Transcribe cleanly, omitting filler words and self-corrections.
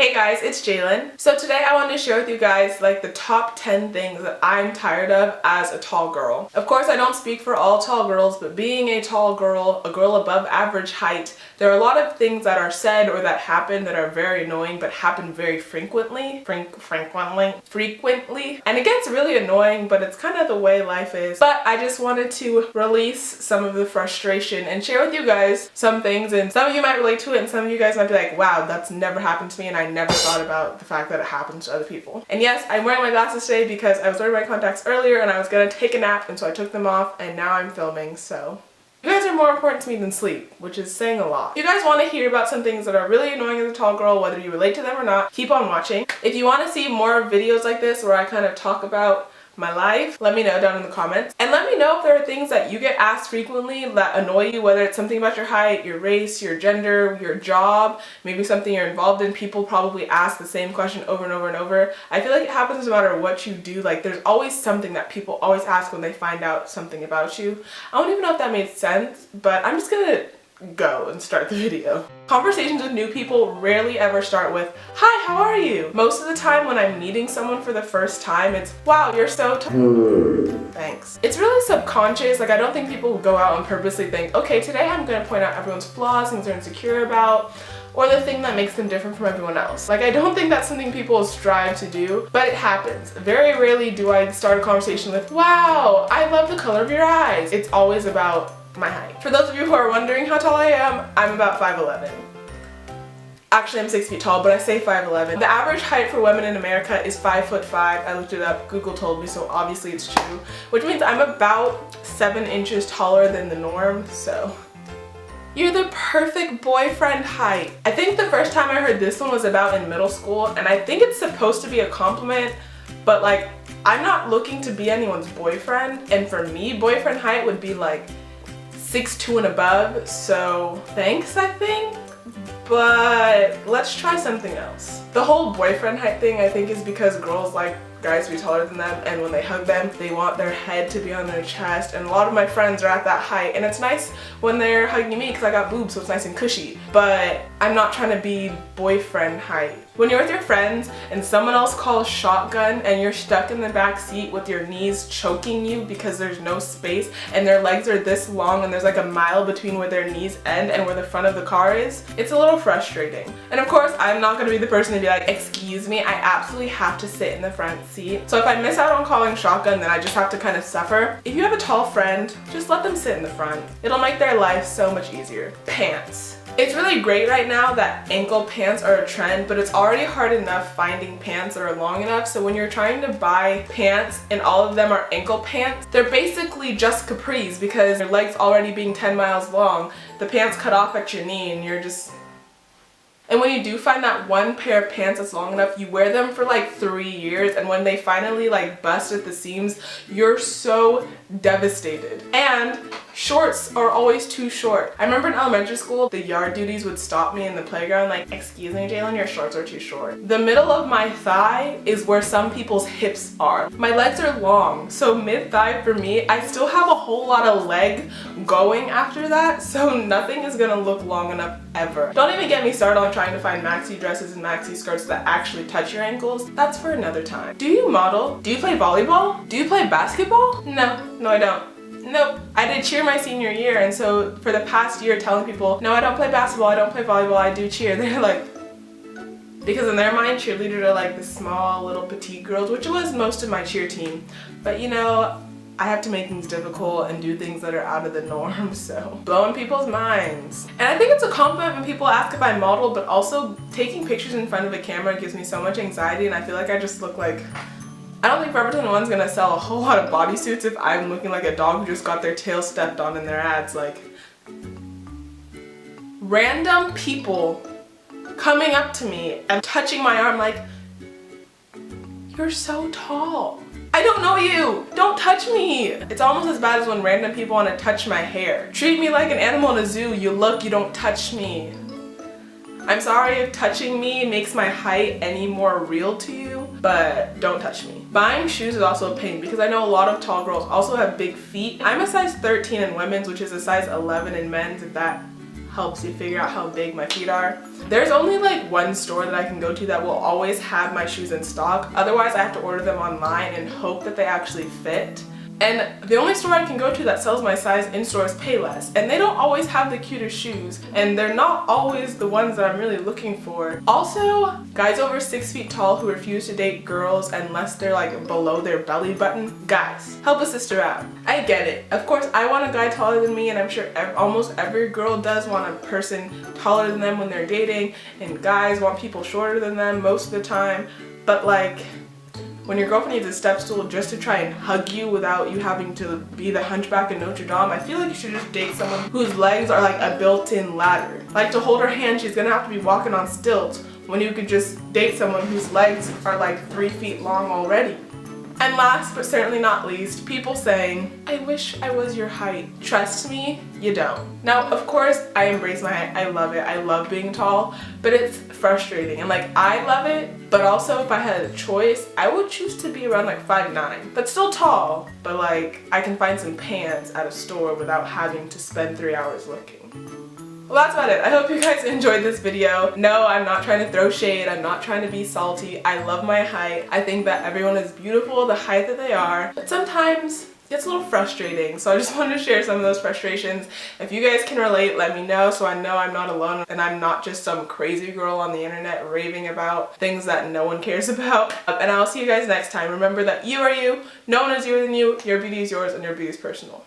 Hey guys, it's Jailen. So today I wanted to share with you guys like the top 10 things that I'm tired of as a tall girl. Of course, I don't speak for all tall girls, but being a tall girl, a girl above average height, there are a lot of things that are said or that happen that are very annoying but happen very frequently. And it gets really annoying, but it's kind of the way life is. But I just wanted to release some of the frustration and share with you guys some things, and some of you might relate to it and some of you guys might be like, wow, that's never happened to me and I never thought about the fact that it happens to other people. And yes, I'm wearing my glasses today because I was wearing my contacts earlier and I was gonna take a nap, and so I took them off and now I'm filming, so. You guys are more important to me than sleep, which is saying a lot. If you guys want to hear about some things that are really annoying as a tall girl, whether you relate to them or not, keep on watching. If you want to see more videos like this where I kind of talk about my life, let me know down in the comments. And let me know if there are things that you get asked frequently that annoy you, whether it's something about your height, your race, your gender, your job, maybe something you're involved in. People probably ask the same question over and over and over. I feel like it happens no matter what you do. Like, there's always something that people always ask when they find out something about you. I don't even know if that made sense, but I'm just gonna go and start the video. Conversations with new people rarely ever start with, "Hi, how are you?" Most of the time when I'm meeting someone for the first time, it's, "Wow, you're so thanks." It's really subconscious. Like, I don't think people go out and purposely think, okay, today I'm gonna point out everyone's flaws, things they're insecure about, or the thing that makes them different from everyone else. Like, I don't think that's something people strive to do, but it happens. Very rarely do I start a conversation with, "Wow, I love the color of your eyes." It's always about my height. For those of you who are wondering how tall I am, I'm about 5'11". Actually, I'm 6 feet tall, but I say 5'11". The average height for women in America is 5'5". I looked it up, Google told me, so obviously it's true. Which means I'm about 7 inches taller than the norm, so. You're the perfect boyfriend height. I think the first time I heard this one was about in middle school, and I think it's supposed to be a compliment, but like, I'm not looking to be anyone's boyfriend, and for me, boyfriend height would be like 6'2" and above, so thanks, I think. But let's try something else. The whole boyfriend height thing, I think, is because girls like guys to be taller than them, and when they hug them, they want their head to be on their chest, and a lot of my friends are at that height, and it's nice when they're hugging me because I got boobs, so it's nice and cushy, but I'm not trying to be boyfriend height. When you're with your friends and someone else calls shotgun and you're stuck in the back seat with your knees choking you because there's no space and their legs are this long and there's like a mile between where their knees end and where the front of the car is, it's a little frustrating. And of course, I'm not going to be the person to be like, "Excuse me, I absolutely have to sit in the front seat." So if I miss out on calling shotgun, then I just have to kind of suffer. If you have a tall friend, just let them sit in the front. It'll make their life so much easier. Pants. It's really great right now that ankle pants are a trend, but it's already hard enough finding pants that are long enough, so when you're trying to buy pants and all of them are ankle pants, they're basically just capris because your legs already being 10 miles long, the pants cut off at your knee and you're just. And when you do find that one pair of pants that's long enough, you wear them for like 3 years, and when they finally like bust at the seams, you're so devastated. And shorts are always too short. I remember in elementary school, the yard duties would stop me in the playground like, "Excuse me, Jailen, your shorts are too short." The middle of my thigh is where some people's hips are. My legs are long, so mid-thigh for me, I still have a whole lot of leg going after that, so nothing is gonna look long enough ever. Don't even get me started on trying to find maxi dresses and maxi skirts that actually touch your ankles. That's for another time. Do you model? Do you play volleyball? Do you play basketball? No, I don't. Nope. I did cheer my senior year, and so for the past year telling people, "No, I don't play basketball, I don't play volleyball, I do cheer," they're like, because in their mind, cheerleaders are like the small little petite girls, which was most of my cheer team. But you know, I have to make things difficult and do things that are out of the norm, so blowing people's minds. And I think it's a compliment when people ask if I model, but also taking pictures in front of a camera gives me so much anxiety, and I feel like I just look like, I don't think Forever 21's gonna sell a whole lot of bodysuits if I'm looking like a dog who just got their tail stepped on in their ads. Like, random people coming up to me and touching my arm like, "You're so tall. I don't know you. Don't touch me." It's almost as bad as when random people want to touch my hair. Treat me like an animal in a zoo. You look, you don't touch me. I'm sorry if touching me makes my height any more real to you, but don't touch me. Buying shoes is also a pain because I know a lot of tall girls also have big feet. I'm a size 13 in women's, which is a size 11 in men's, if that helps you figure out how big my feet are. There's only like one store that I can go to that will always have my shoes in stock. Otherwise, I have to order them online and hope that they actually fit. And the only store I can go to that sells my size in store is Payless, and they don't always have the cutest shoes, and they're not always the ones that I'm really looking for. Also, guys over 6 feet tall who refuse to date girls unless they're like below their belly button, guys, help a sister out. I get it. Of course, I want a guy taller than me, and I'm sure almost every girl does want a person taller than them when they're dating, and guys want people shorter than them most of the time, but like, when your girlfriend needs a step stool just to try and hug you without you having to be the hunchback in Notre Dame, I feel like you should just date someone whose legs are like a built-in ladder. Like, to hold her hand, she's gonna have to be walking on stilts when you could just date someone whose legs are like 3 feet long already. And last but certainly not least, people saying, I wish I was your height. Trust me, you don't. Now, of course, I embrace my height. I love it. I love being tall, but it's frustrating. And like, I love it, but also if I had a choice, I would choose to be around like 5'9". But still tall, but like, I can find some pants at a store without having to spend 3 hours looking. Well, that's about it. I hope you guys enjoyed this video. No, I'm not trying to throw shade. I'm not trying to be salty. I love my height. I think that everyone is beautiful the height that they are, but sometimes it's a little frustrating. So I just wanted to share some of those frustrations. If you guys can relate, let me know so I know I'm not alone and I'm not just some crazy girl on the internet raving about things that no one cares about. And I'll see you guys next time. Remember that you are you, no one is youer than you, your beauty is yours, and your beauty is personal.